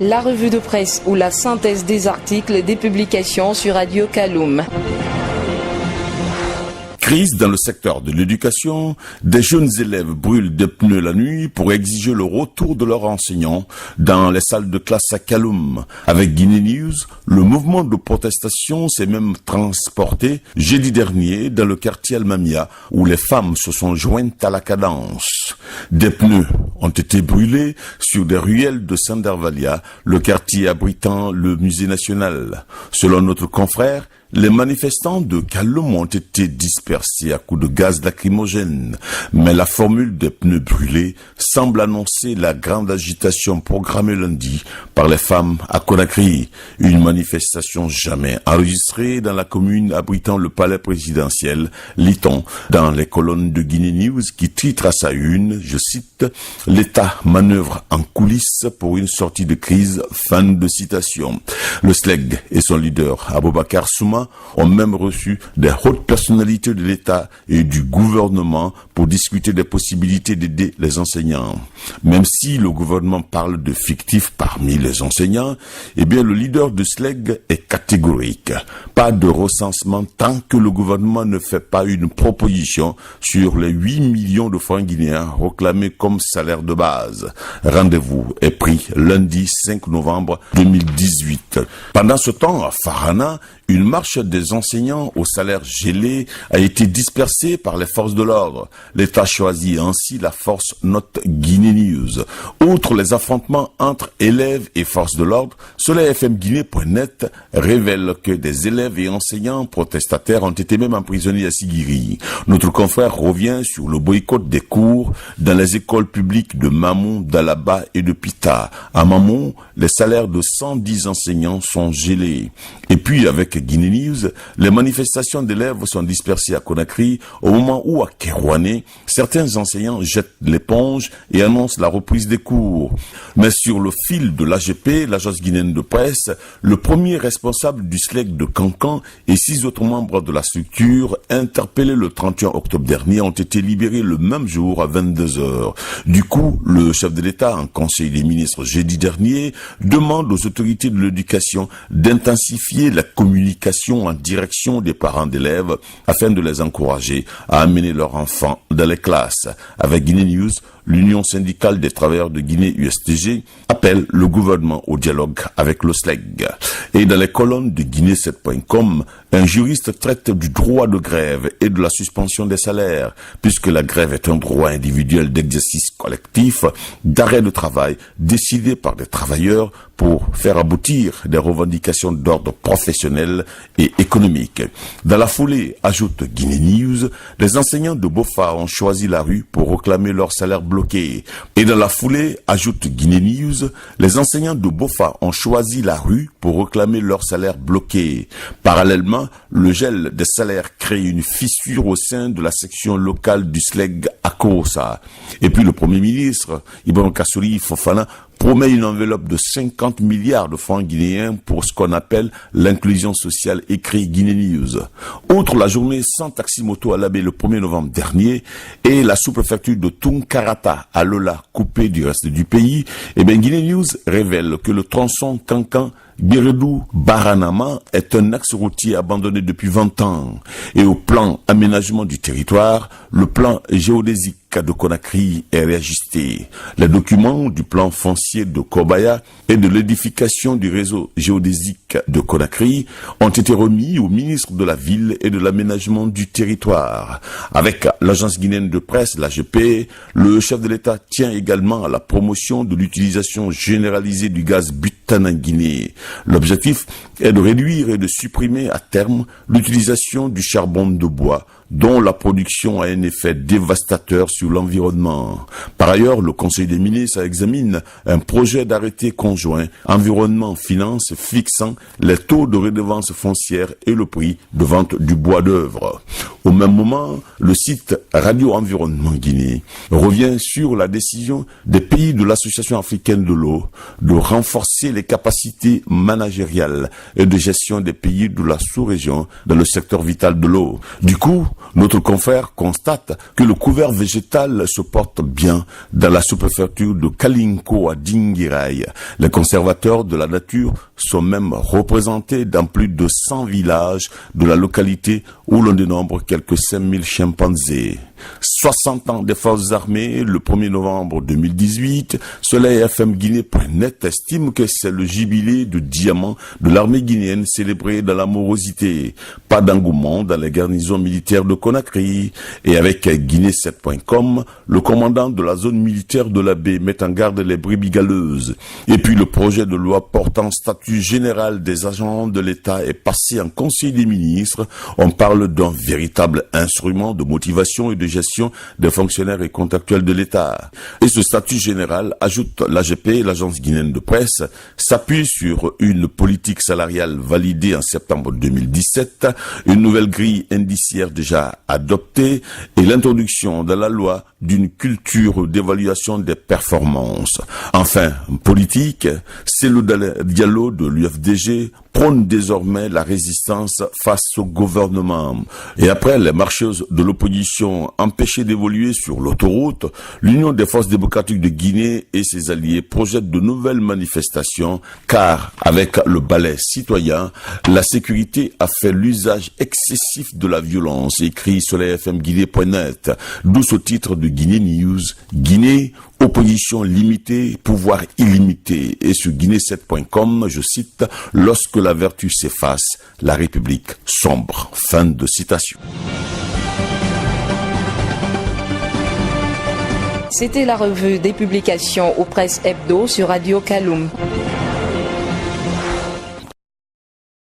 la revue de presse ou la synthèse des articles des publications sur Radio Kaloum. Crise dans le secteur de l'éducation, des jeunes élèves brûlent des pneus la nuit pour exiger le retour de leurs enseignants dans les salles de classe à Kaloum. Avec Guinée News, le mouvement de protestation s'est même transporté jeudi dernier dans le quartier Almamia où les femmes se sont jointes à la cadence. Des pneus ont été brûlés sur des ruelles de Sandarvalia, le quartier abritant le musée national. Selon notre confrère, les manifestants de Kaloum ont été dispersés à coups de gaz lacrymogène, mais la formule des pneus brûlés semble annoncer la grande agitation programmée lundi par les femmes à Conakry. Une manifestation jamais enregistrée dans la commune abritant le palais présidentiel, lit-on dans les colonnes de Guinée News qui titre à sa une, je cite, « L'État manœuvre en coulisses pour une sortie de crise », fin de citation. Le SLEG et son leader Aboubakar Souma ont même reçu des hautes personnalités de l'État et du gouvernement pour discuter des possibilités d'aider les enseignants. Même si le gouvernement parle de fictifs parmi les enseignants, eh bien le leader de SLEG est catégorique. Pas de recensement tant que le gouvernement ne fait pas une proposition sur les 8 millions de francs guinéens réclamés comme salaire de base. Rendez-vous est pris lundi 5 novembre 2018. Pendant ce temps, à Farana, une marche des enseignants au salaire gelé a été dispersée par les forces de l'ordre. L'État choisit ainsi la force, note Guinée News. Outre les affrontements entre élèves et forces de l'ordre, soleilfmguinée.net révèle que des élèves et enseignants protestataires ont été même emprisonnés à Sigiri. Notre confrère revient sur le boycott des cours dans les écoles publiques de Mamon, d'Alaba et de Pita. À Mamon, les salaires de 110 enseignants sont gelés. Et puis, avec Guinée News, les manifestations d'élèves sont dispersées à Conakry au moment où à Kerouané, certains enseignants jettent l'éponge et annoncent la reprise des cours. Mais sur le fil de l'AGP, l'agence guinéenne de presse, le premier responsable du SLEG de Cancan et 6 autres membres de la structure, interpellés le 31 octobre dernier, ont été libérés le même jour à 22h. Du coup, le chef de l'État, en conseil des ministres jeudi dernier, demande aux autorités de l'éducation d'intensifier la communication en direction des parents d'élèves afin de les encourager à amener leurs enfants dans les classes. Avec Guinée News, l'Union syndicale des travailleurs de Guinée USTG appelle le gouvernement au dialogue avec le SLEG. Et dans les colonnes de Guinée7.com, un juriste traite du droit de grève et de la suspension des salaires, puisque la grève est un droit individuel d'exercice collectif, d'arrêt de travail décidé par des travailleurs pour faire aboutir des revendications d'ordre professionnel et économique. Dans la foulée, ajoute Guinée News, les enseignants de Bofa ont choisi la rue pour réclamer leur salaire bloqué. Et dans la foulée, ajoute Guinée News, les enseignants de Bofa ont choisi la rue pour réclamer leur salaire bloqué. Parallèlement, le gel des salaires crée une fissure au sein de la section locale du SLEG à Kosa. Et puis le Premier ministre, Ibrahim Kassouri Fofana, promet une enveloppe de 50 milliards de francs guinéens pour ce qu'on appelle l'inclusion sociale, écrit Guinée News. Outre la journée sans taxi-moto à Labé le 1er novembre dernier et la sous-préfecture de Tunkarata à Lola coupée du reste du pays, Guinée News révèle que le tronçon Cancan Biredou-Baranama est un axe routier abandonné depuis 20 ans. Et au plan aménagement du territoire, le plan géodésique de Conakry est réajusté. Les documents du plan foncier de Kobaya et de l'édification du réseau géodésique de Conakry ont été remis au ministre de la Ville et de l'aménagement du territoire. Avec l'agence guinéenne de presse, l'AGP, le chef de l'État tient également à la promotion de l'utilisation généralisée du gaz butane en Guinée. L'objectif est de réduire et de supprimer à terme l'utilisation du charbon de bois, dont la production a un effet dévastateur sur l'environnement. Par ailleurs, le Conseil des ministres examine un projet d'arrêté conjoint environnement-finance fixant les taux de redevance foncière et le prix de vente du bois d'œuvre. Au même moment, le site Radio Environnement Guinée revient sur la décision des pays de l'Association africaine de l'eau de renforcer les capacités managériales et de gestion des pays de la sous-région dans le secteur vital de l'eau. Du coup, Notre confrère constate que le couvert végétal se porte bien dans la sous-préfecture de Kalinko à Dingirai. Les conservateurs de la nature sont même représentés dans plus de 100 villages de la localité où l'on dénombre quelques 5000 chimpanzés. 60 ans des forces armées, le 1er novembre 2018, Soleil FM Guinée.net estime que c'est le jubilé de diamant de l'armée guinéenne célébré dans l'amorosité. Pas d'engouement dans les garnisons militaires de Conakry. Et avec Guinée7.com, le commandant de la zone militaire de la baie met en garde les brebis galeuses. Et puis le projet de loi portant statut général des agents de l'État est passé en Conseil des ministres. On parle d'un véritable instrument de motivation et de gestion des fonctionnaires et contractuels de l'État. Et ce statut général, ajoute l'AGP, l'agence guinéenne de presse, s'appuie sur une politique salariale validée en septembre 2017, une nouvelle grille indiciaire déjà adoptée et l'introduction dans la loi d'une culture d'évaluation des performances. Enfin, politique, c'est le Diallo de l'UFDG prône désormais la résistance face au gouvernement. Et après les marcheuses de l'opposition empêchées d'évoluer sur l'autoroute, l'Union des forces démocratiques de Guinée et ses alliés projettent de nouvelles manifestations car, avec le balai citoyen, la sécurité a fait l'usage excessif de la violence, écrit Soleil FM Guinée.net, d'où ce titre de Guinée News, Guinée, opposition limitée, pouvoir illimité. Et sur Guinée7.com, je cite, lorsque la vertu s'efface, la République sombre. Fin de citation. C'était la revue des publications aux presses hebdo sur Radio Kaloum.